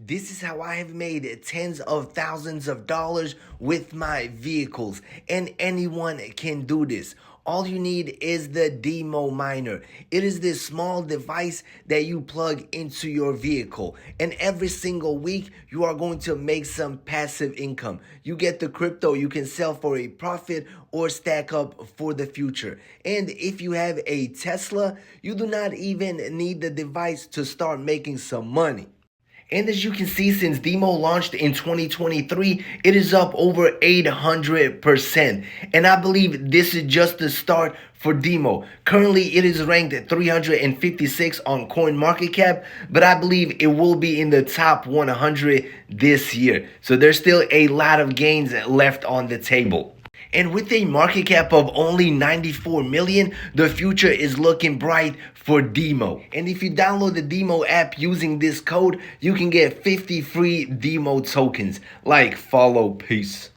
This is how I have made tens of thousands of dollars with my vehicles, and anyone can do this. All you need is the DIMO miner. It is this small device that you plug into your vehicle, and every single week you are going to make some passive income. You get the crypto you can sell for a profit or stack up for the future. And if you have a Tesla, you do not even need the device to start making some money. And as you can see, since DIMO launched in 2023, it is up over 800%. And I believe this is just the start for DIMO. Currently, it is ranked at 356 on CoinMarketCap, but I believe it will be in the top 100 this year. So there's still a lot of gains left on the table. And with a market cap of only 94 million, the future is looking bright for DIMO. And if you download the DIMO app using this code, you can get 50 free DIMO tokens. Like, follow, peace.